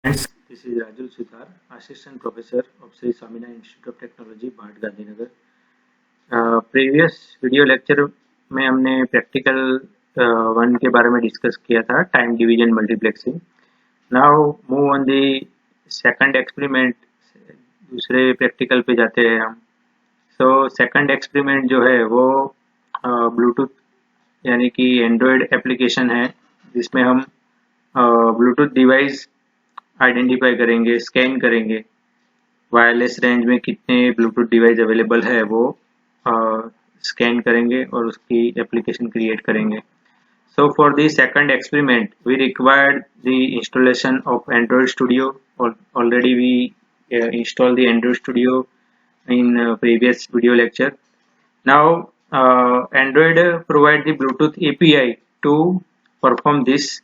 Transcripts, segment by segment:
Friends, this is Rajul Sudhar, Assistant Professor of Sri Swaminarayan Institute of Technology, Bhat Gandhinagar. Previous video lecture में हमने practical 1 के बारे में discuss किया था, time division multiplexing. Now move on the second experiment, दूसरे practical पे जाते हैं हम। सो सेकंड एक्सपेरिमेंट जो है वो ब्लूटूथ यानी कि एंड्रॉयड एप्लीकेशन है, जिसमें हम ब्लूटूथ डिवाइस आइडेंटिफाई करेंगे, स्कैन करेंगे, वायरलेस रेंज में कितने ब्लूटूथ डिवाइस अवेलेबल है वो स्कैन करेंगे और उसकी एप्लीकेशन क्रिएट करेंगे। So for the second experiment, we required the installation of Android Studio. Already we installed the Android Studio in previous video lecture. Now Android provide the Bluetooth API to perform this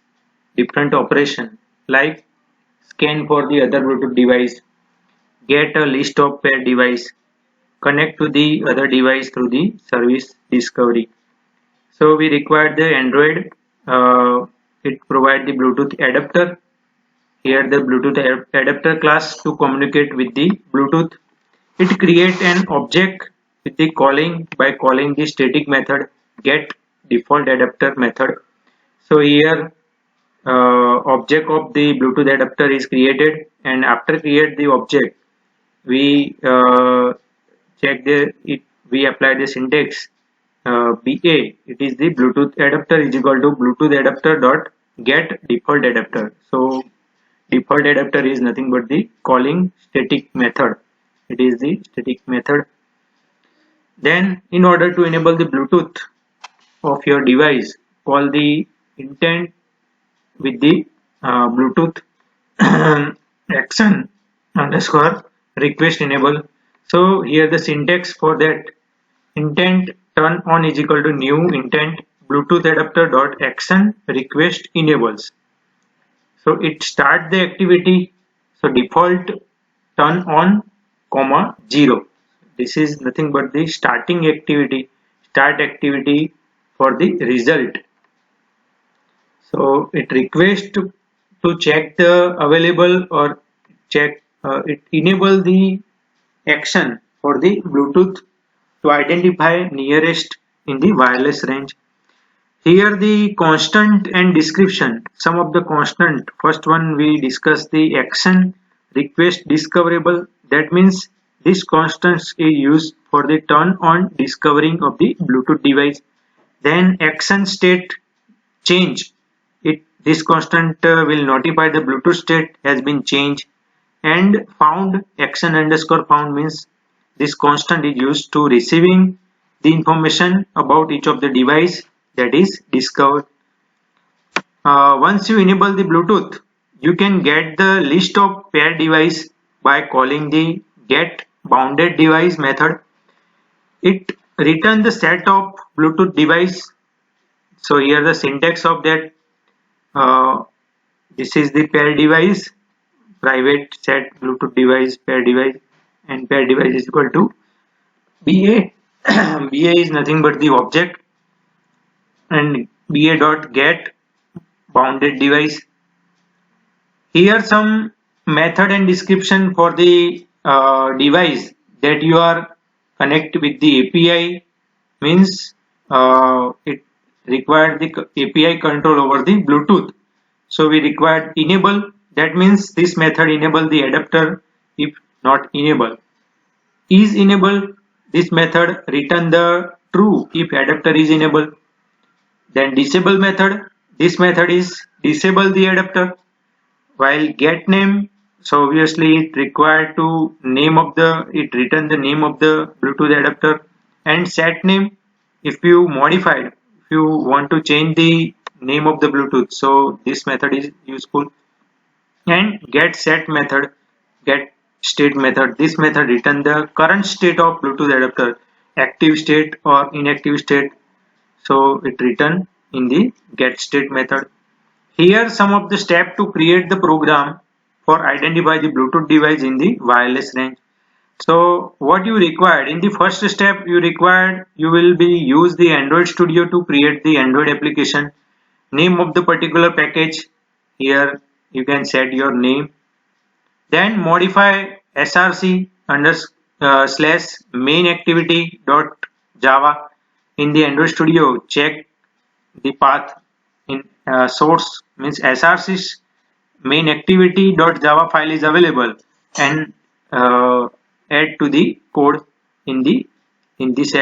different operation like scan for the other Bluetooth device, get a list of paired device, connect to the other device through the service discovery. So we require the Android. It provide the Bluetooth adapter. Here the Bluetooth adapter class to communicate with the Bluetooth. It create an object with the calling by calling the static method get default adapter method. So here object of the Bluetooth adapter is created, and after create the object we check the it we apply the syntax BA. It is the Bluetooth adapter is equal to Bluetooth adapter dot get default adapter. So default adapter is nothing but the calling static method. It is the static method. Then in order to enable the Bluetooth of your device, call the intent with the Bluetooth action underscore request enable. So here the syntax for that intent turn on is equal to new intent Bluetooth adapter dot action request enables. So it start the activity. So default turn on comma 0. This is nothing but the starting activity, start activity for the result. So it requests to check the available or check it enable the action for the Bluetooth to identify nearest in the wireless range. Here the constant and description. Some of the constant. First one we discuss the action request discoverable. That means this constant is used for the turn on discovering of the Bluetooth device. Then action state change. This constant will notify the Bluetooth state has been changed. And found action underscore found means this constant is used to receiving the information about each of the device that is discovered. Once you enable the Bluetooth, you can get the list of paired device by calling the get bounded device method. It return the set of Bluetooth device. So here the syntax of that this is the pair device, private set Bluetooth device, pair device, and pair device is equal to BA. BA is nothing but the object, and BA dot get bounded device. Here some method and description for the device that you are connect with the API means it required the API control over the Bluetooth. So we required enable. That means this method enable the adapter if not enable. Is enable. This method return the true if adapter is enabled. Then disable method. This method is disable the adapter. While get name. So obviously it required to name of the it return the name of the Bluetooth adapter. And set name. If you modified, if you want to change the name of the Bluetooth, so this method is useful. And get set method, get state method, this method return the current state of Bluetooth adapter, active state or inactive state. So it return in the get state method. Here some of the steps to create the program for identify the Bluetooth device in the wireless range. So what you required in the first step, you will be use the Android Studio to create the Android application. Name of the particular package. Here you can set your name. Then modify src under slash main activity dot java. In the Android Studio, check the path in source means src main activity.java file is available, and add to the code in this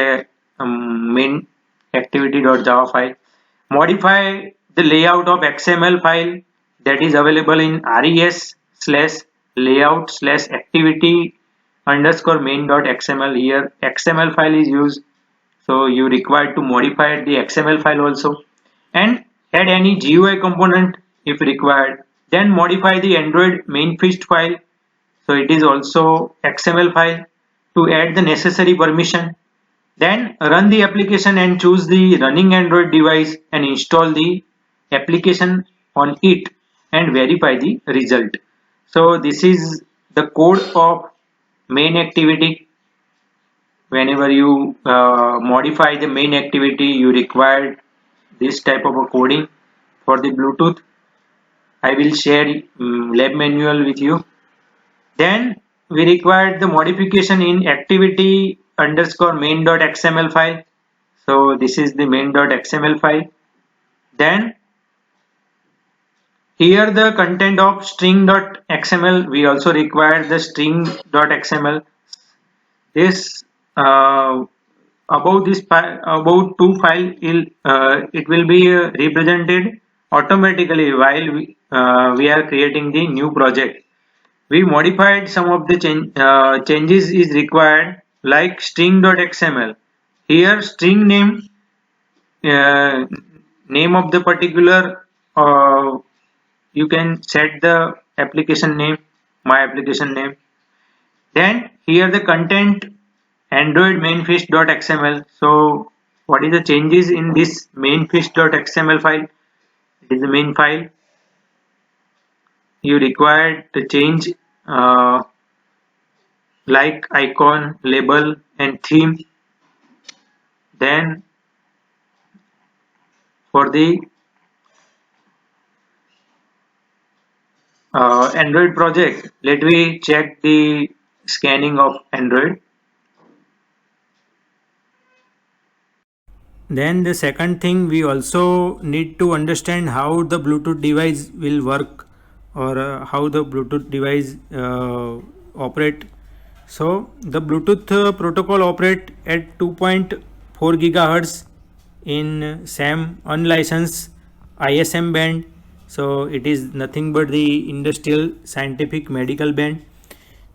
main activity.java file. Modify the layout of XML file that is available in res slash layout slash activity underscore main.xml. Here XML file is used, so you require to modify the XML file also, and add any GUI component if required. Then modify the Android main feast file, so it is also XML file, to add the necessary permission. Then run the application and choose the running Android device and install the application on it and verify the result. So this is the code of main activity. Whenever you modify the main activity, you require this type of a coding for the Bluetooth. I will share lab manual with you. Then we required the modification in activity underscore main.xml file. So this is the main.xml file. Then here the content of string.xml, we also require the string.xml. This about about two file it will be represented automatically while we are creating the new project. We modified some of the changes is required, like string.xml. Here string uh, name of the particular, you can set the application name, my application name. Then here the content Android mainfish.xml. So what is the changes in this mainfish.xml file? It is the main file. You required to change like icon, label and theme. Then for the Android project, let me check the scanning of Android. Then the second thing, we also need to understand how the Bluetooth device will work, or how the Bluetooth device operate. So the Bluetooth protocol operate at 2.4 gigahertz in SAM unlicensed ISM band. So it is nothing but the industrial, scientific, medical band.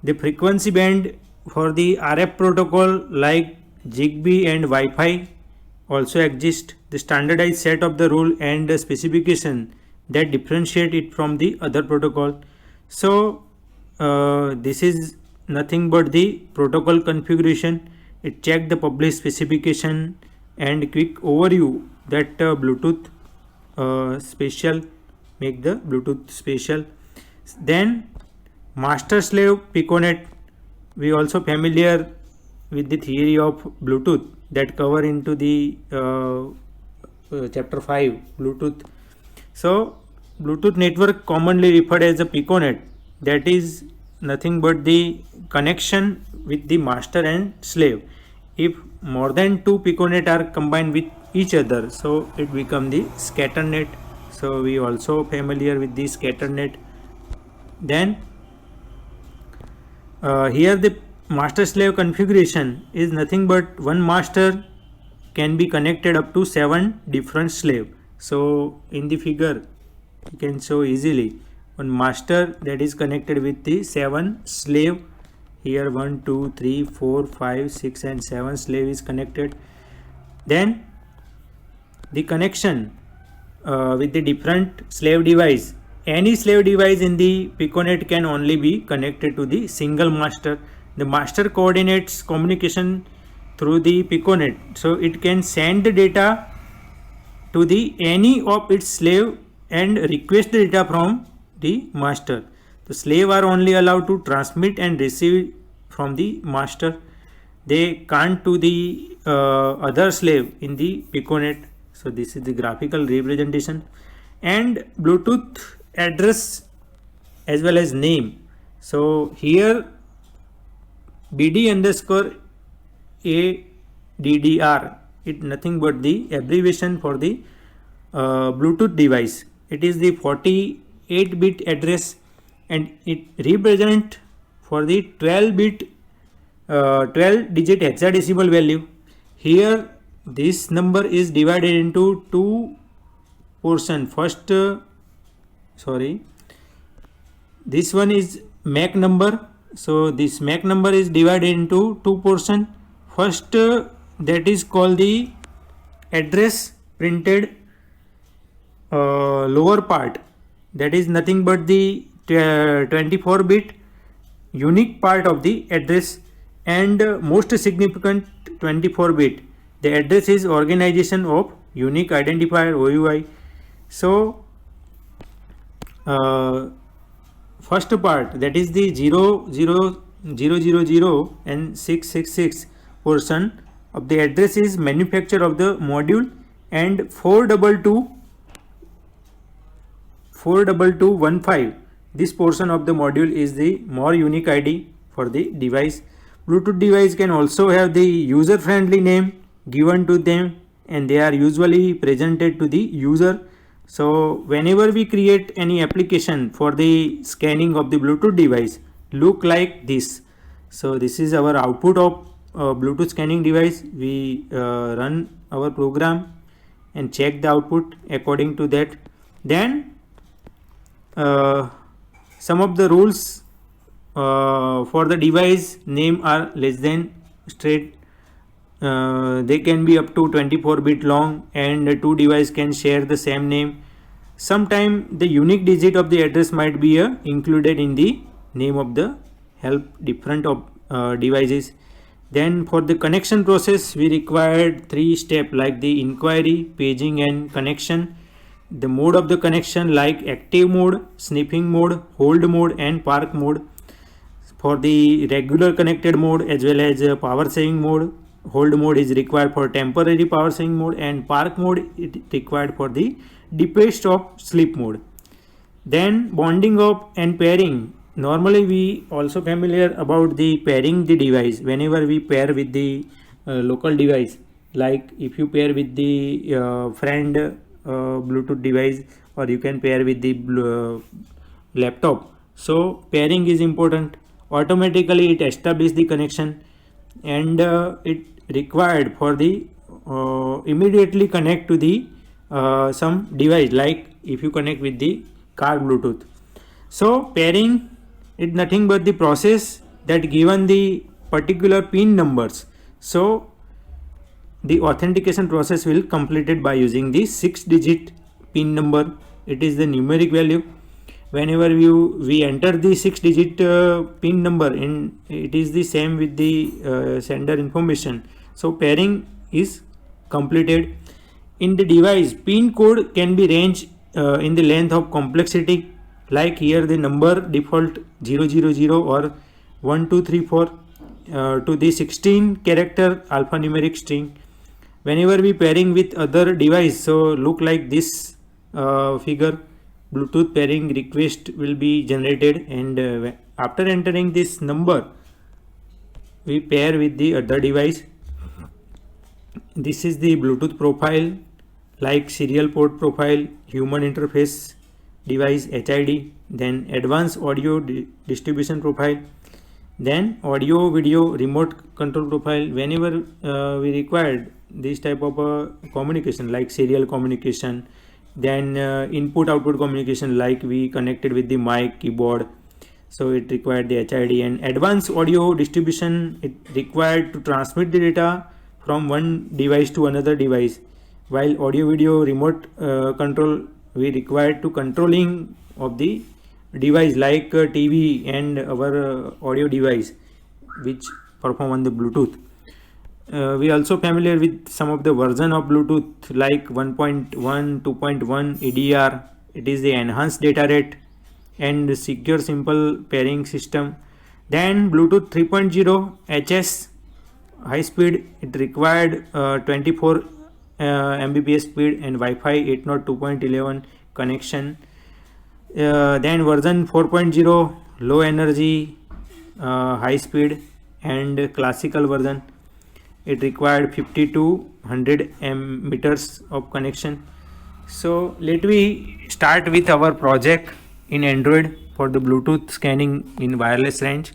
The frequency band for the RF protocol like Zigbee and Wi-Fi also exist. The standardized set of the rule and the specification that differentiate it from the other protocol. So this is nothing but the protocol configuration. It check the published specification and quick overview that Bluetooth special, make the Bluetooth special. Then master slave piconet, we also familiar with the theory of Bluetooth that cover into the chapter 5 Bluetooth. So Bluetooth network commonly referred as a piconet, that is nothing but the connection with the master and slave. If more than two piconet are combined with each other, so it become the scatter net. So we also familiar with the scatter net. Then here the master slave configuration is nothing but one master can be connected up to 7 different slave. So in the figure you can show easily one master that is connected with the 7 slave. Here 1 2 3 4 5 6 and 7 slave is connected. Then the connection with the different slave device, any slave device in the piconet can only be connected to the single master. The master coordinates communication through the piconet, so it can send the data to the any of its slave and request the data from the master. The slave are only allowed to transmit and receive from the master. They can't to the other slave in the piconet. So this is the graphical representation. And Bluetooth address as well as name, So here BD underscore ADDR, it nothing but the abbreviation for the Bluetooth device. It is the 48-bit address and it represent for the 12-bit 12-digit hexadecimal value. Here this number is divided into two portion. First, this one is MAC number. So this MAC number is divided into two portion. First, that is called the address printed lower part, that is nothing but the 24-bit unique part of the address, and most significant 24-bit, the address is organization of unique identifier OUI. So first part, that is the 00000 and 666 portion of the address is manufacturer of the module, and 42215, this portion of the module is the more unique ID for the device. Bluetooth device can also have the user friendly name given to them, and they are usually presented to the user. So whenever we create any application for the scanning of the Bluetooth device, look like this. So this is our output of Bluetooth scanning device. We run our program and check the output according to that. Then some of the rules for the device name are less than straight. They can be up to 24-bit long, and two devices can share the same name. Sometimes the unique digit of the address might be included in the name of the help different of devices. Then for the connection process, we required 3 steps like the inquiry, paging and connection. The mode of the connection like active mode, sniffing mode, hold mode and park mode. For the regular connected mode as well as power saving mode, hold mode is required for temporary power saving mode, and park mode is required for the deepest stop sleep mode. Then bonding of and pairing. Normally we also familiar about the pairing the device. Whenever we pair with the local device, like if you pair with the friend Bluetooth device, or you can pair with the laptop. So pairing is important. Automatically it establishes the connection, and it required for the immediately connect to the some device, like if you connect with the car Bluetooth. So pairing is nothing but the process that given the particular pin numbers. So the authentication process will completed by using the 6-digit pin number. It is the numeric value. Whenever we enter the 6-digit pin number, and it is the same with the sender information. So pairing is completed. In the device, pin code can be ranged in the length of complexity, like here the number default 000 or 1234 to the 16 character alphanumeric string. Whenever we pairing with other device, so look like this figure. Bluetooth pairing request will be generated, and after entering this number, we pair with the other device. This is the Bluetooth profile, like serial port profile, human interface device HID, then advanced audio distribution profile, then audio video remote control profile. Whenever we required this type of communication, like serial communication, then input output communication, like we connected with the mic, keyboard, so it required the HID. And advanced audio distribution, it required to transmit the data from one device to another device, while audio video remote control, we required to controlling of the device like TV and our audio device which perform on the Bluetooth. We also familiar with some of the version of Bluetooth like 1.1, 2.1 EDR. It is the enhanced data rate and secure simple pairing system. Then Bluetooth 3.0 HS high speed, it required 24 Mbps speed and Wi-Fi 802.11 connection. Then version 4.0 low energy, high speed and classical version. It required 50 to 100 meters of connection. So let me start with our project in Android for the Bluetooth scanning in wireless range.